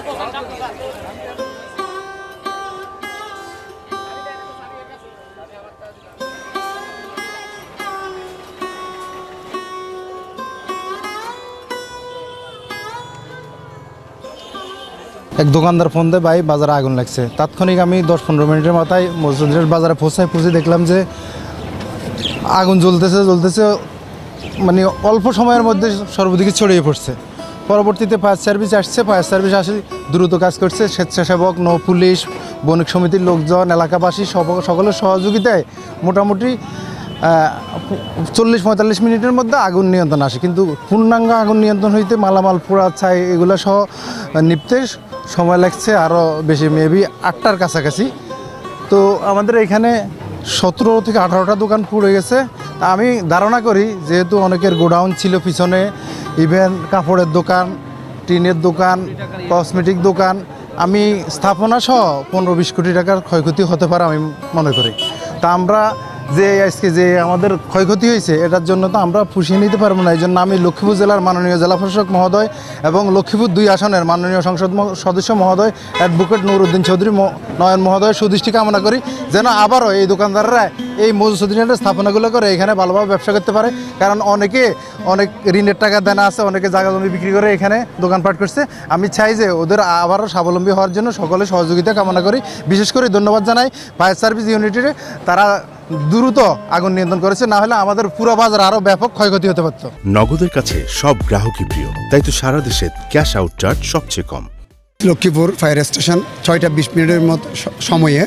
এক দোকানদার ফোন দেয়, ভাই বাজারে আগুন লাগছে। তাৎক্ষণিক আমি 10-15 মিনিটের মাথায় মসজিদের বাজারে পৌঁছে দেখলাম যে আগুন জ্বলতেছে, মানে অল্প সময়ের মধ্যে সর্বদিকে ছড়িয়ে পড়ছে। পরবর্তীতে ফায়ার সার্ভিস আসছে, ফায়ার সার্ভিস আসে দ্রুত কাজ করছে। স্বেচ্ছাসেবক, নৌ পুলিশ, বণিক সমিতির লোকজন, এলাকাবাসী সকলের সহযোগিতায় মোটামুটি 40-45 মিনিটের মধ্যে আগুন নিয়ন্ত্রণ আসে। কিন্তু পূর্ণাঙ্গ আগুন নিয়ন্ত্রণ হইতে মালামাল পোড়া, ছাই এগুলো সহ নিপতে সময় লাগছে আরও বেশি, মেবি 8টার কাছাকাছি। তো আমাদের এখানে 17 থেকে 18টা দোকান পুড়ে গেছে। আমি ধারণা করি যেহেতু অনেকের গোডাউন ছিল পিছনে, ইভেন কাপড়ের দোকান, টিনের দোকান, কসমেটিক দোকান, আমি স্থাপনা সহ 15-20 কোটি টাকার ক্ষয়ক্ষতি হতে পারে আমি মনে করি। তা আমরা যে আজকে যে আমাদের ক্ষয়ক্ষতি হয়েছে এটার জন্য তো আমরা পুষিয়ে নিতে পারবো না। এই জন্য আমি লক্ষ্মীপুর জেলার মাননীয় জেলা প্রশাসক মহোদয় এবং লক্ষ্মীপুর 2 আসনের মাননীয় সংসদ সদস্য মহোদয় অ্যাডভোকেট নুরুদ্দিন চৌধুরী নয়ন মহোদয়ের সুদৃষ্টি কামনা করি যেন আবারও এই দোকানদাররা এই মজুসুদ্দিনের স্থাপনাগুলো করে এখানে ভালোভাবে ব্যবসা করতে পারে। কারণ অনেক ঋণের টাকা দেনা আছে, অনেকে জায়গা জমি বিক্রি করে এখানে দোকানপাট করছে। আমি চাই যে ওদের আবারও স্বাবলম্বী হওয়ার জন্য সকলের সহযোগিতা কামনা করি। বিশেষ করে ধন্যবাদ জানাই ফায়ার সার্ভিস ইউনিটির, তারা দ্রুত আগুন নিয়ন্ত্রণ করেছে, না হলে আমাদের পুরো বাজার আরও ব্যাপক ক্ষয়ক্ষতি হতে পারত। নগদের কাছে সব গ্রাহকই প্রিয়, তাই তো সারা দেশে ক্যাশ আউট চার্জ সবচেয়ে কম। লক্ষ্মীপুর ফায়ার স্টেশন 6টা 20 মিনিটের মতো সময়ে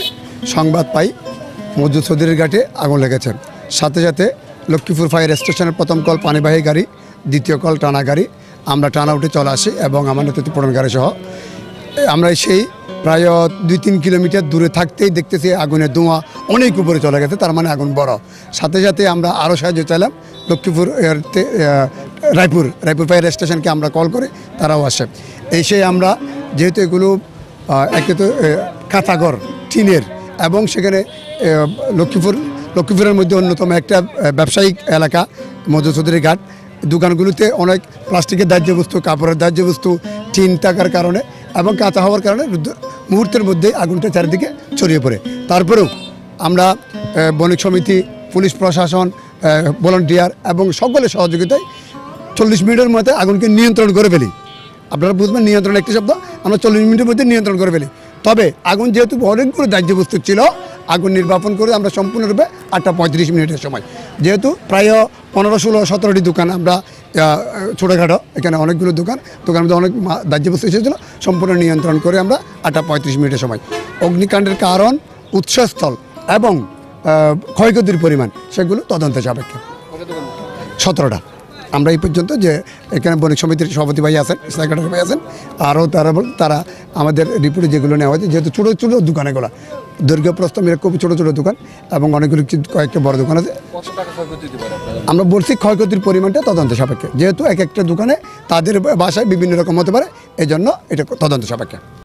সংবাদ পাই মজুদ চৌধুরীর ঘাটে আগুন লেগেছে। সাথে সাথে লক্ষ্মীপুর ফায়ার স্টেশনের প্রথম কল পানিবাহী গাড়ি, দ্বিতীয় কল টানা গাড়ি, আমরা টানা উঠে চলে আসি এবং আমার নেতৃত্বে পূরণ গাড়ি সহ আমরা সেই প্রায় 2-3 কিলোমিটার দূরে থাকতেই দেখতেছি আগুনের ধোঁয়া অনেক উপরে চলে গেছে, তার মানে আগুন বড়। সাথে সাথে আমরা আরও সাহায্য চাইলাম লক্ষ্মীপুর রায়পুর ফায়ার স্টেশনকে আমরা কল করে, তারাও আসে। এসে আমরা যেহেতু এগুলো একে তো কাঁচাঘর টিনের এবং সেখানে লক্ষ্মীপুরের মধ্যে অন্যতম একটা ব্যবসায়িক এলাকা মজুদ চৌধুরী ঘাট, দোকানগুলোতে অনেক প্লাস্টিকের দাহ্য বস্তু, কাপড়ের দাহ্য বস্তু, টিন থাকার কারণে এবং কাঁচা হওয়ার কারণে মুহূর্তের মধ্যে আগুনটা চারিদিকে ছড়িয়ে পড়ে। তারপরেও আমরা বণিক সমিতি, পুলিশ প্রশাসন, ভলান্টিয়ার এবং সকলের সহযোগিতায় 40 মিনিটের মধ্যে আগুনকে নিয়ন্ত্রণ করে ফেলি। আপনারা বুঝবেন নিয়ন্ত্রণ একটি শব্দ, আমরা 40 মিনিটের মধ্যে নিয়ন্ত্রণ করে ফেলি। তবে আগুন যেহেতু অনেকগুলো দাহ্য বস্তু ছিল, আগুন নির্বাপন করে আমরা সম্পূর্ণরূপে 8:35 মিনিটের সময়, যেহেতু প্রায় 15-16-17টি দোকান আমরা ছোটোখাটো, এখানে অনেকগুলো দোকানের মধ্যে অনেক দাহ্য বস্তু এসেছিলো, সম্পূর্ণ নিয়ন্ত্রণ করে আমরা 8:35 মিনিটের সময়। অগ্নিকাণ্ডের কারণ, উৎসস্থল এবং ক্ষয়ক্ষতির পরিমাণ সেগুলো তদন্তের সাপেক্ষে। 17টা আমরা এই পর্যন্ত, যে এখানে বণিক সমিতির সভাপতি ভাই আছেন, সেক্রেটারি ভাই আছেন, আরও তারা আমাদের রিপোর্টে যেগুলো নেওয়া হয়েছে, যেহেতু ছোটো ছোটো দোকান, এগুলো দৈর্ঘ্য প্রস্থ মিলে খুব ছোটো ছোটো দোকান এবং অনেকগুলো কয়েকটা বড় দোকান আছে। আমরা বলছি ক্ষয়ক্ষতির পরিমাণটা তদন্ত সাপেক্ষে, যেহেতু এক একটা দোকানে তাদের বাসায় বিভিন্ন রকম হতে পারে, এই জন্য এটা তদন্ত সাপেক্ষে।